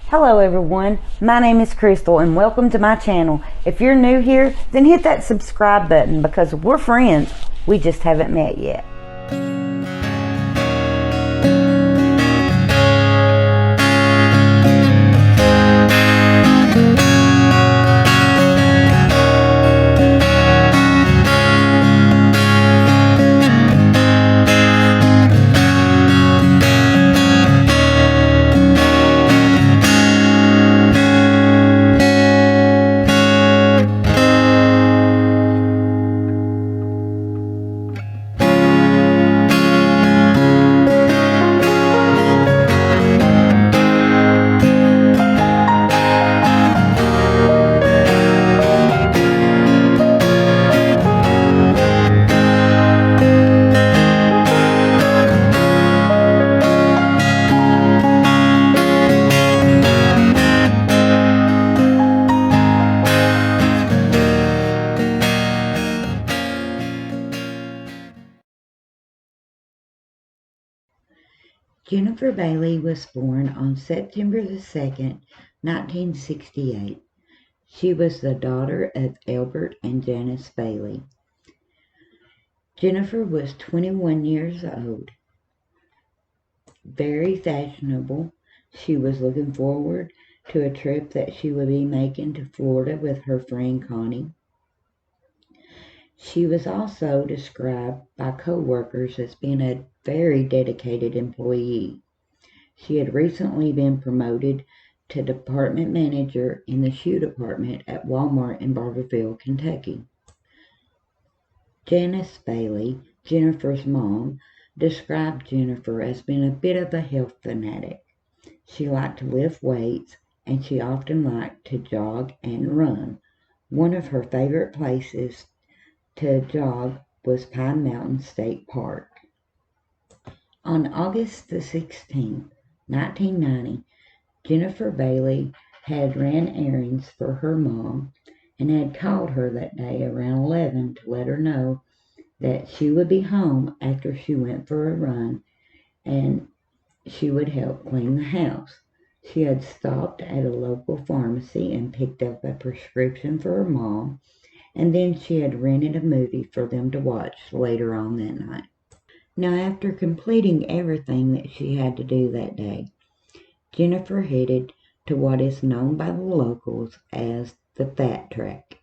Hello everyone, my name is Crystal and welcome to my channel. If you're new here, then hit that subscribe button because we're friends, we just haven't met yet. Jennifer Bailey was born on September the 2nd, 1968. She was the daughter of Albert and Janice Bailey. Jennifer was 21 years old, very fashionable. She was looking forward to a trip that she would be making to Florida with her friend Connie. She was also described by co-workers as being a very dedicated employee. She had recently been promoted to department manager in the shoe department at Walmart in Barberville, Kentucky. Janice Bailey, Jennifer's mom, described Jennifer as being a bit of a health fanatic. She liked to lift weights and she often liked to jog and run. One of her favorite places to jog was Pine Mountain State Park. On August the 16th, 1990, Jennifer Bailey had ran errands for her mom and had called her that day around 11 to let her know that she would be home after she went for a run and she would help clean the house. She had stopped at a local pharmacy and picked up a prescription for her mom, and then she had rented a movie for them to watch later on that night. Now, after completing everything that she had to do that day, Jennifer headed to what is known by the locals as the Fat Track,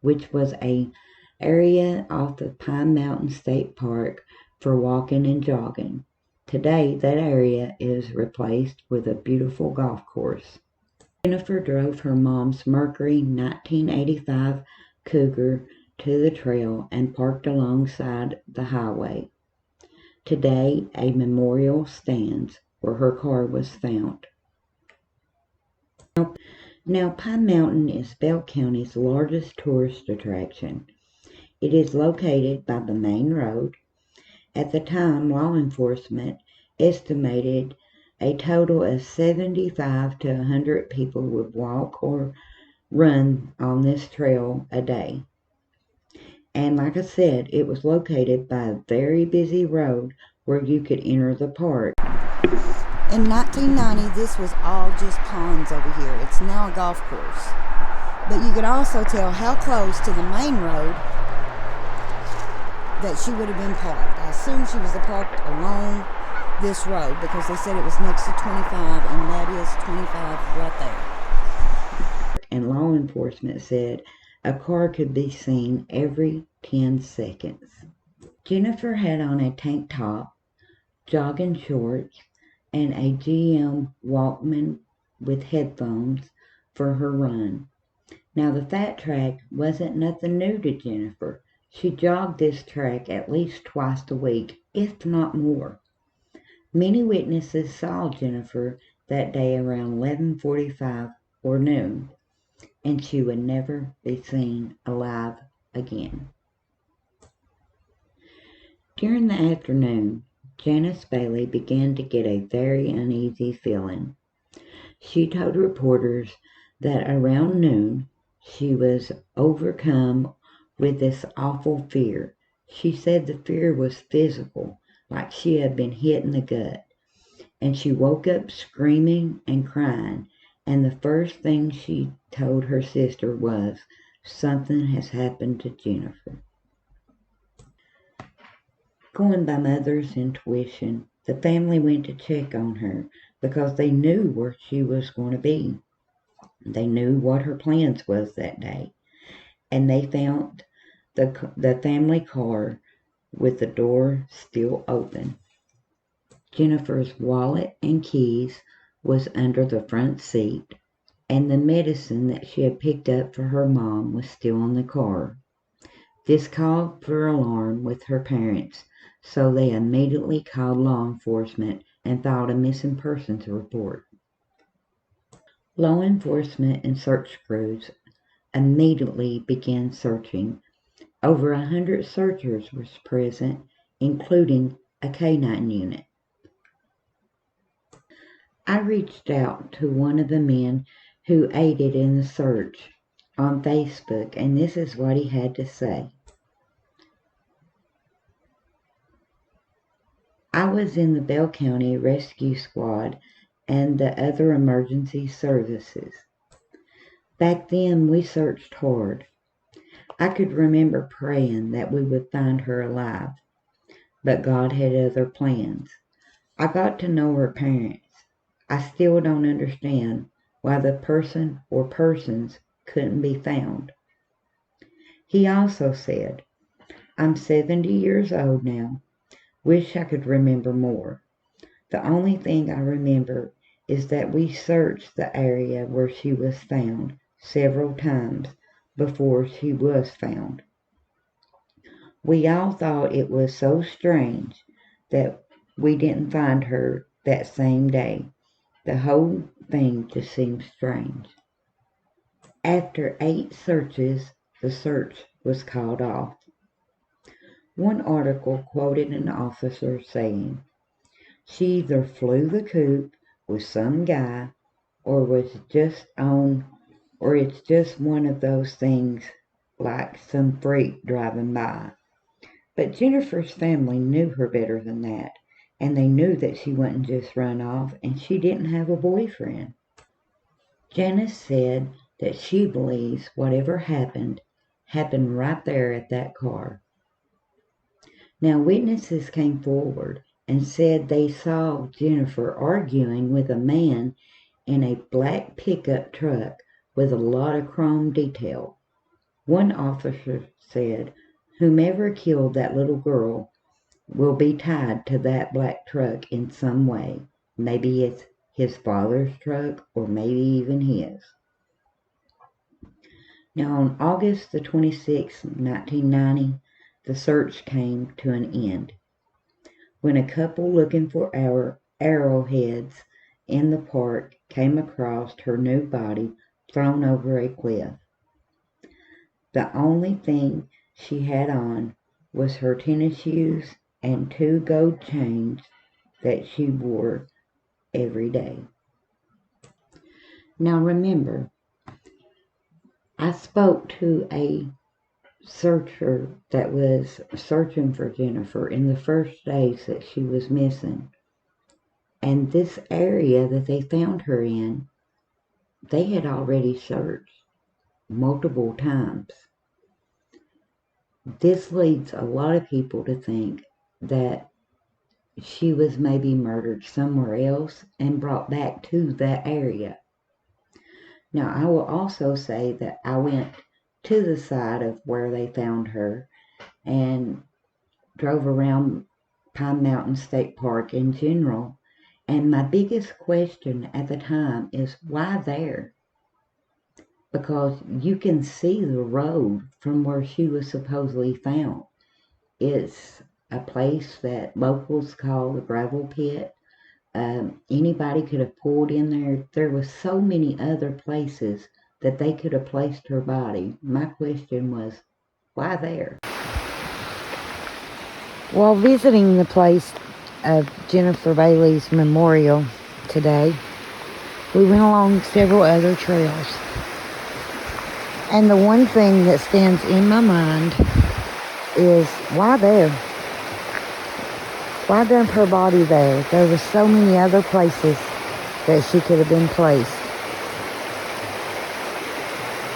which was an area off of Pine Mountain State Park for walking and jogging. Today, that area is replaced with a beautiful golf course. Jennifer drove her mom's Mercury 1985 Cougar to the trail and parked alongside the highway. Today, a memorial stands where her car was found. Now, Pine Mountain is Bell County's largest tourist attraction. It is located by the main road. At the time, law enforcement estimated a total of 75 to 100 people would walk or run on this trail a day. And like I said, it was located by a very busy road where you could enter the park. In 1990, this was all just ponds over here. It's now a golf course. But you could also tell how close to the main road that she would have been parked. I assume she was parked along this road because they said it was next to 25, and that is 25 right there. And law enforcement said a car could be seen every 10 seconds. Jennifer had on a tank top, jogging shorts, and a GM Walkman with headphones for her run. Now, the Fat Track wasn't nothing new to Jennifer. She jogged this track at least twice a week, if not more. Many witnesses saw Jennifer that day around 11:45 or noon, and she would never be seen alive again. During the afternoon, Janice Bailey began to get a very uneasy feeling. She told reporters that around noon she was overcome with this awful fear. She said the fear was physical, like she had been hit in the gut, and she woke up screaming and crying, and the first thing she told her sister was, "Something has happened to Jennifer." Going by Mother's intuition, the family went to check on her because they knew where she was going to be. They knew what her plans was that day, and they found the family car with the door still open. Jennifer's wallet and keys was under the front seat, and the medicine that she had picked up for her mom was still in the car. This called for alarm with her parents, so they immediately called law enforcement and filed a missing persons report. Law enforcement and search crews immediately began searching. Over 100 searchers were present, including a canine unit. I reached out to one of the men who aided in the search on Facebook, and this is what he had to say. "I was in the Bell County Rescue Squad and the other emergency services. Back then, we searched hard. I could remember praying that we would find her alive, but God had other plans. I got to know her parents. I still don't understand why the person or persons couldn't be found." He also said, "I'm 70 years old now. Wish I could remember more. The only thing I remember is that we searched the area where she was found several times before she was found. We all thought it was so strange that we didn't find her that same day. The whole thing just seemed strange." After 8 searches, the search was called off. One article quoted an officer saying, "She either flew the coop with some guy or it's just one of those things like some freak driving by." But Jennifer's family knew her better than that, and they knew that she wouldn't just run off, and she didn't have a boyfriend. Janice said that she believes whatever happened right there at that car. Now, witnesses came forward and said they saw Jennifer arguing with a man in a black pickup truck with a lot of chrome detail. One officer said, "Whomever killed that little girl will be tied to that black truck in some way. Maybe it's his father's truck or maybe even his." Now, on August the 26th, 1990, the search came to an end when a couple looking for arrowheads in the park came across her new body thrown over a cliff. The only thing she had on was her tennis shoes and 2 gold chains that she wore every day. Now remember, I spoke to a searcher that was searching for Jennifer in the first days that she was missing. And this area that they found her in, they had already searched multiple times. This leads a lot of people to think that she was maybe murdered somewhere else and brought back to that area. Now, I will also say that I went to the side of where they found her and drove around Pine Mountain State Park in general. And my biggest question at the time is, why there? Because you can see the road from where she was supposedly found. It's a place that locals call the gravel pit. Anybody could have pulled in there. There was so many other places that they could have placed her body. My question was, why there? While visiting the place of Jennifer Bailey's memorial today, we went along several other trails. And the one thing that stands in my mind is, why there? Why dump her body there? There were so many other places that she could have been placed.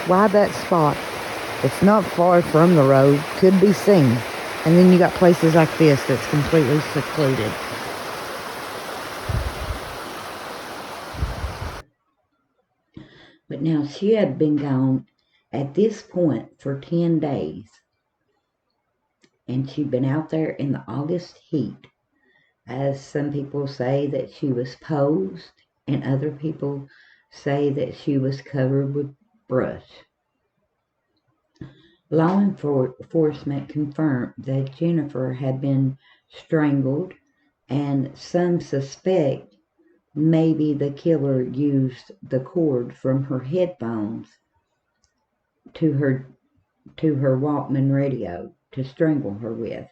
Why that spot? It's not far from the road, could be seen. And then you got places like this that's completely secluded. But now she had been gone at this point for 10 days. And she'd been out there in the August heat. As some people say that she was posed, and other people say that she was covered with brush. Law enforcement confirmed that Jennifer had been strangled, and some suspect maybe the killer used the cord from her headphones to her Walkman radio to strangle her with.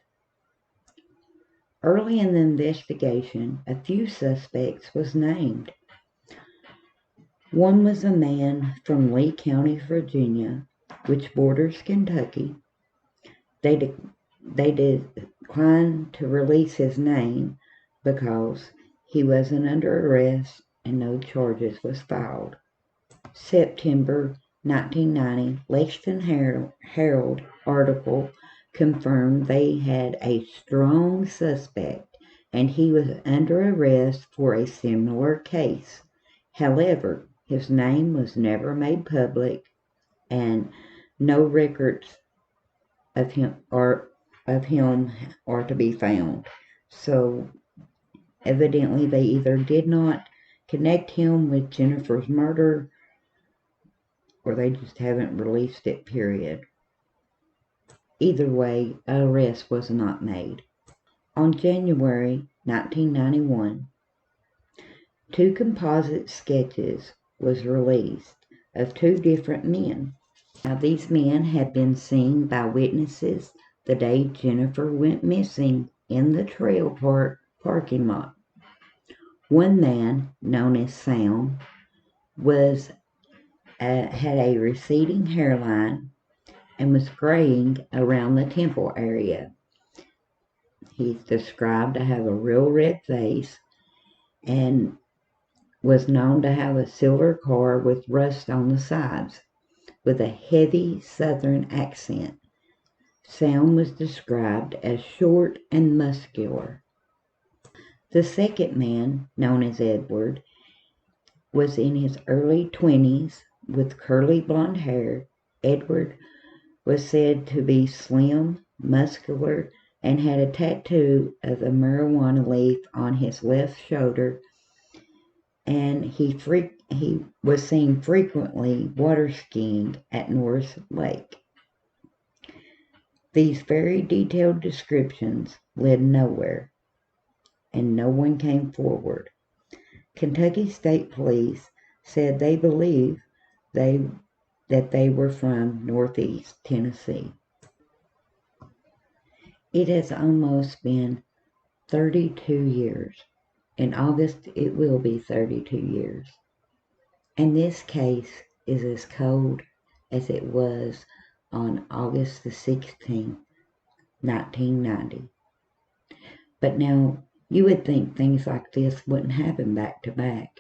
Early in the investigation, a few suspects was named. One was a man from Lee County, Virginia, which borders Kentucky. They declined to release his name because he wasn't under arrest and no charges was filed. September 1990, Lexington Herald article confirmed they had a strong suspect and he was under arrest for a similar case. However, his name was never made public and no records of him are to be found. So evidently they either did not connect him with Jennifer's murder or they just haven't released it, period. Either way, an arrest was not made. On January 1991, 2 composite sketches was released of 2 different men. Now, these men had been seen by witnesses the day Jennifer went missing in the trail parking lot. One man, known as Sam, had a receding hairline and was graying around the temple area. He's described to have a real red face and was known to have a silver car with rust on the sides, with a heavy southern accent. Sam was described as short and muscular. The second man, known as Edward, was in his early 20s with curly blonde hair. Edward was said to be slim, muscular, and had a tattoo of a marijuana leaf on his left shoulder, and he was seen frequently water skiing at North Lake. These very detailed descriptions led nowhere, and no one came forward. Kentucky State Police said they believe that they were from Northeast Tennessee. It has almost been 32 years. In August, it will be 32 years. And this case is as cold as it was on August the 16th, 1990. But now, you would think things like this wouldn't happen back to back.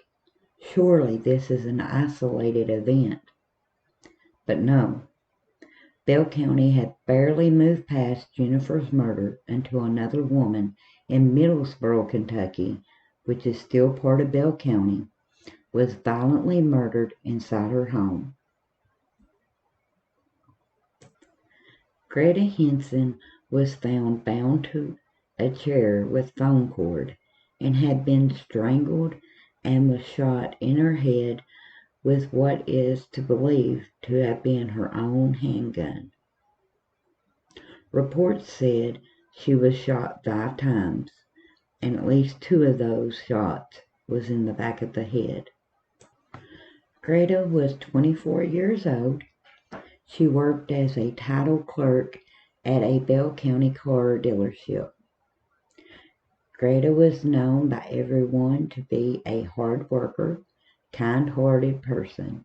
Surely this is an isolated event. But no. Bell County had barely moved past Jennifer's murder until another woman in Middlesboro, Kentucky, which is still part of Bell County, was violently murdered inside her home. Greta Henson was found bound to a chair with phone cord and had been strangled and was shot in her head with what is to believe to have been her own handgun. Reports said she was shot 5 times, and at least 2 of those shots was in the back of the head. Greta was 24 years old. She worked as a title clerk at a Bell County car dealership. Greta was known by everyone to be a hard worker, kind-hearted person.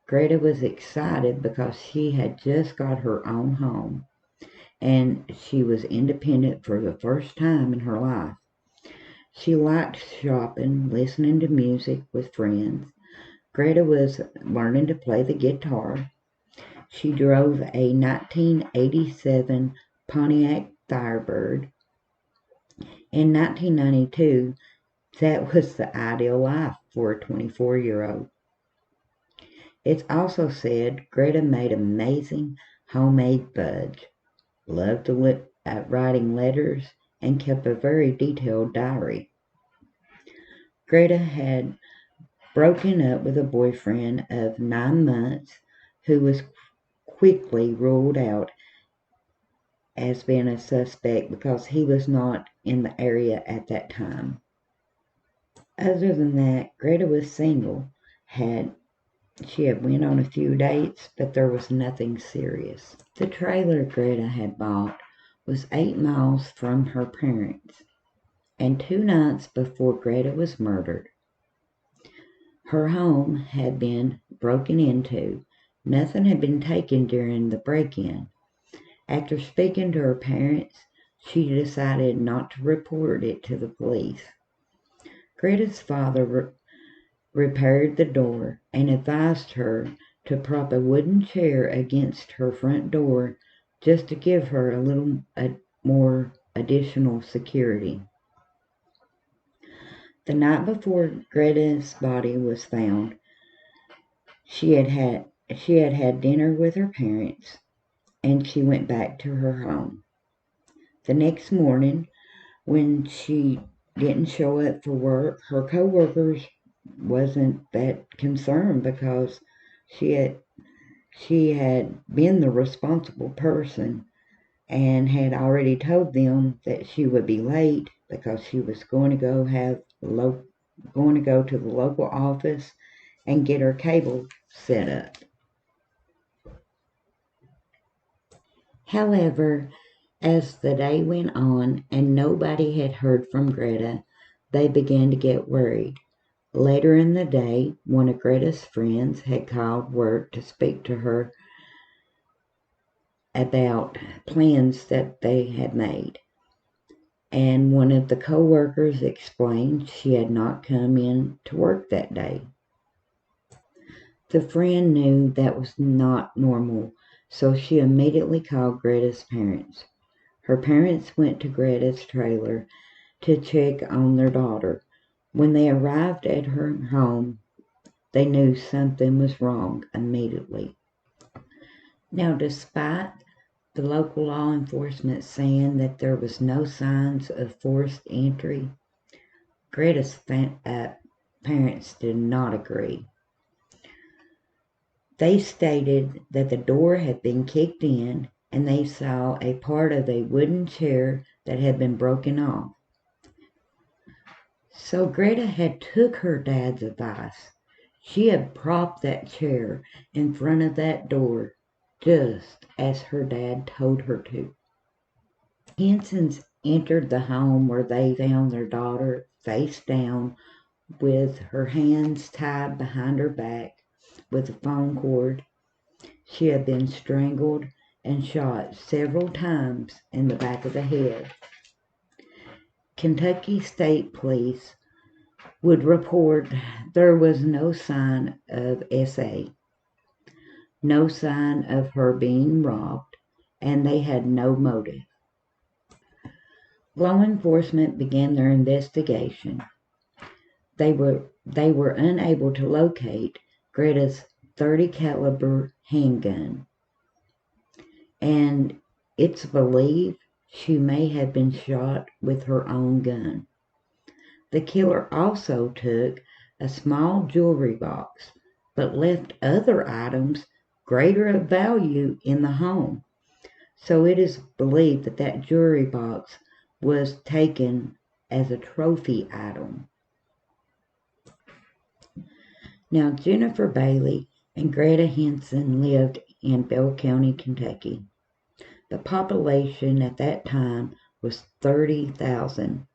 Greta was excited because she had just got her own home, and she was independent for the first time in her life. She liked shopping, listening to music with friends. Greta was learning to play the guitar. She drove a 1987 Pontiac Firebird. In 1992, that was the ideal life for a 24-year-old. It's also said Greta made amazing homemade fudge, loved writing letters, and kept a very detailed diary. Greta had broken up with a boyfriend of 9 months who was quickly ruled out as being a suspect because he was not in the area at that time. Other than that, Greta was single. She had went on a few dates, but there was nothing serious. The trailer Greta had bought was 8 miles from her parents, and 2 nights before Greta was murdered, her home had been broken into. Nothing had been taken during the break-in. After speaking to her parents, she decided not to report it to the police. Greta's father repaired the door and advised her to prop a wooden chair against her front door just to give her a little more additional security. The night before Greta's body was found, she had had dinner with her parents, and she went back to her home. The next morning, when she didn't show up for work, her co-workers wasn't that concerned because she had been the responsible person and had already told them that she would be late because she was going to go to the local office and get her cable set up. However, as the day went on and nobody had heard from Greta, they began to get worried. Later in the day, one of Greta's friends had called work to speak to her about plans that they had made. And one of the co-workers explained she had not come in to work that day. The friend knew that was not normal, so she immediately called Greta's parents. Her parents went to Greta's trailer to check on their daughter. When they arrived at her home, they knew something was wrong immediately. Now, despite the local law enforcement saying that there was no signs of forced entry, Greta's parents did not agree. They stated that the door had been kicked in and they saw a part of a wooden chair that had been broken off. So Greta had took her dad's advice. She had propped that chair in front of that door just as her dad told her to. Hensons entered the home where they found their daughter face down with her hands tied behind her back with a phone cord. She had been strangled and shot several times in the back of the head. Kentucky State Police would report there was no sign of SA, no sign of her being robbed, and they had no motive. Law enforcement began their investigation. They were unable to locate Greta's .30 caliber handgun, and it's believed she may have been shot with her own gun. The killer also took a small jewelry box, but left other items greater of value in the home. So it is believed that that jewelry box was taken as a trophy item. Now, Jennifer Bailey and Greta Henson lived in Bell County, Kentucky. The population at that time was 30,000.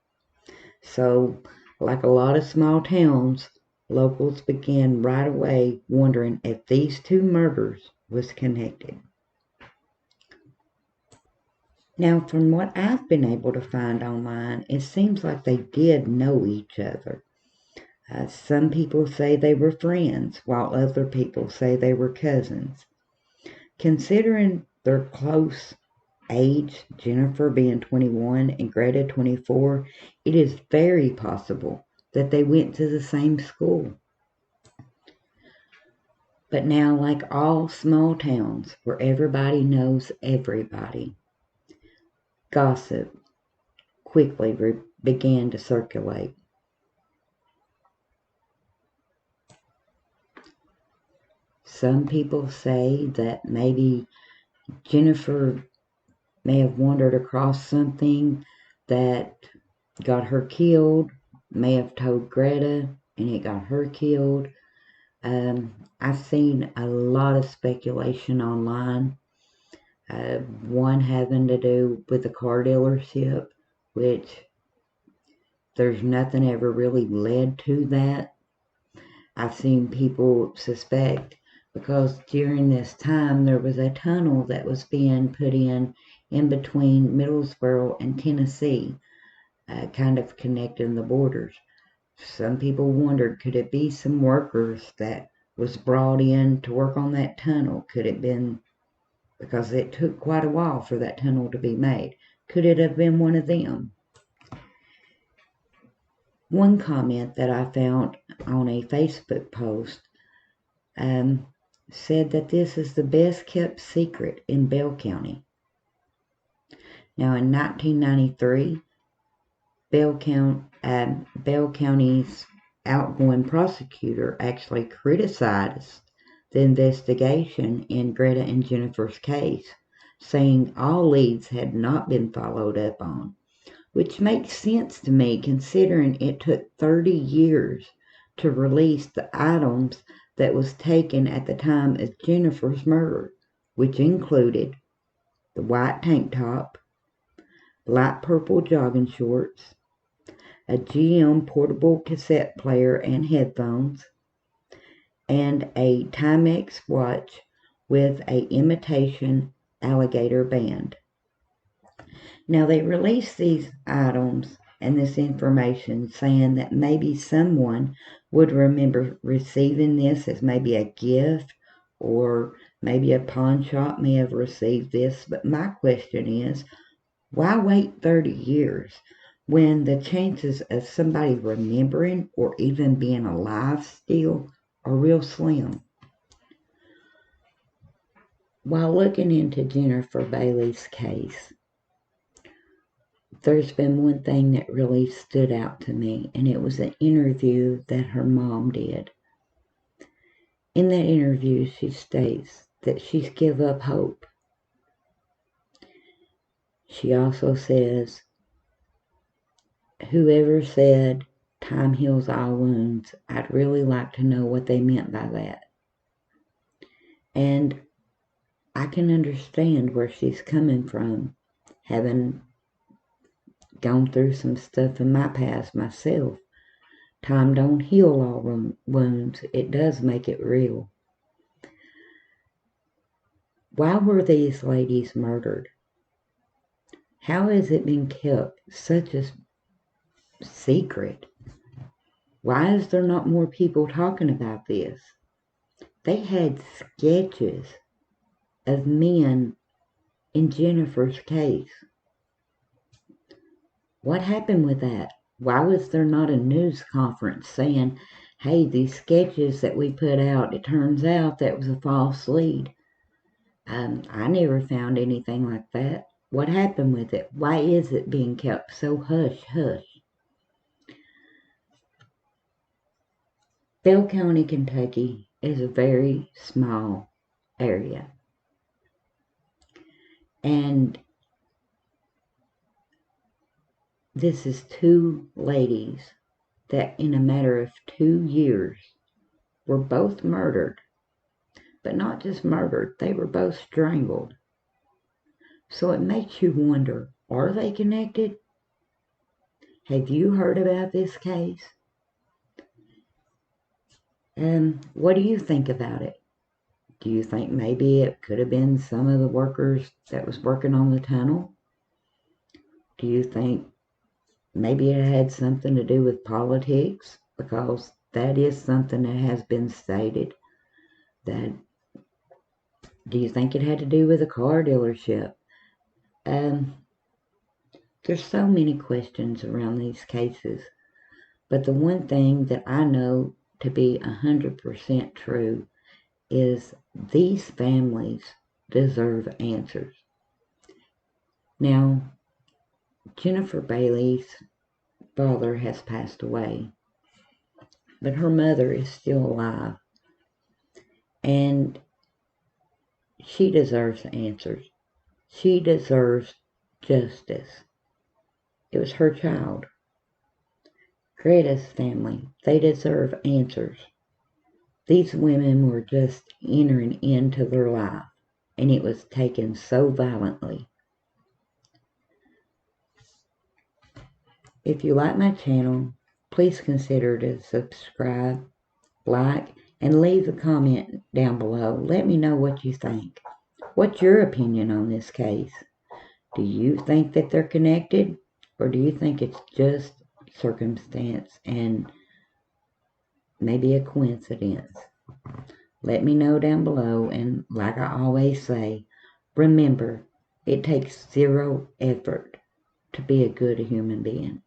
So, like a lot of small towns, locals began right away wondering if these two murders was connected. Now, from what I've been able to find online, it seems like they did know each other. Some people say they were friends, while other people say they were cousins. Considering their close age, Jennifer being 21 and Greta 24, it is very possible that they went to the same school. But now, like all small towns where everybody knows everybody, gossip quickly began to circulate. Some people say that maybe Jennifer may have wandered across something that got her killed, may have told Greta and it got her killed. I've seen a lot of speculation online, one having to do with the car dealership, which there's nothing ever really led to that. I've seen people suspect because during this time there was a tunnel that was being put in between Middlesboro and Tennessee, kind of connecting the borders. Some people wondered, could it be some workers that was brought in to work on that tunnel? Could it have been, because it took quite a while for that tunnel to be made, could it have been one of them? One comment that I found on a Facebook post said that this is the best kept secret in Bell County. Now in 1993, Bell County's outgoing prosecutor actually criticized the investigation in Greta and Jennifer's case, saying all leads had not been followed up on, which makes sense to me considering it took 30 years to release the items that was taken at the time of Jennifer's murder, which included the white tank top, light purple jogging shorts, a GM portable cassette player and headphones, and a Timex watch with a imitation alligator band. Now they released these items and this information saying that maybe someone would remember receiving this as maybe a gift, or maybe a pawn shop may have received this. But my question is, why wait 30 years when the chances of somebody remembering or even being alive still are real slim? While looking into Jennifer Bailey's case, there's been one thing that really stood out to me, and it was an interview that her mom did. In that interview, she states that she's give up hope. She also says, whoever said time heals all wounds, I'd really like to know what they meant by that. And I can understand where she's coming from, having gone through some stuff in my past myself. Time don't heal all wounds. It does make it real. Why were these ladies murdered? How has it been kept such a secret? Why is there not more people talking about this? They had sketches of men in Jennifer's case. What happened with that? Why was there not a news conference saying, hey, these sketches that we put out, it turns out that was a false lead? I never found anything like that. What happened with it? Why is it being kept so hush-hush? Bell County, Kentucky is a very small area. And this is two ladies that in a matter of 2 years were both murdered. But not just murdered, they were both strangled. So it makes you wonder, are they connected? Have you heard about this case? What do you think about it? Do you think maybe it could have been some of the workers that was working on the tunnel? Do you think maybe it had something to do with politics? Because that is something that has been stated, that Do you think it had to do with a car dealership? There's so many questions around these cases, but the one thing that I know to be 100% true is these families deserve answers. Now, Jennifer Bailey's father has passed away, but her mother is still alive, and she deserves answers. She deserves justice. It was her child. Greta's family, they deserve answers. These women were just entering into their life, and it was taken so violently. If you like my channel, please consider to subscribe, like, and leave a comment down below. Let me know what you think. What's your opinion on this case? Do you think that they're connected, or do you think it's just circumstance and maybe a coincidence? Let me know down below, and like I always say, remember, it takes zero effort to be a good human being.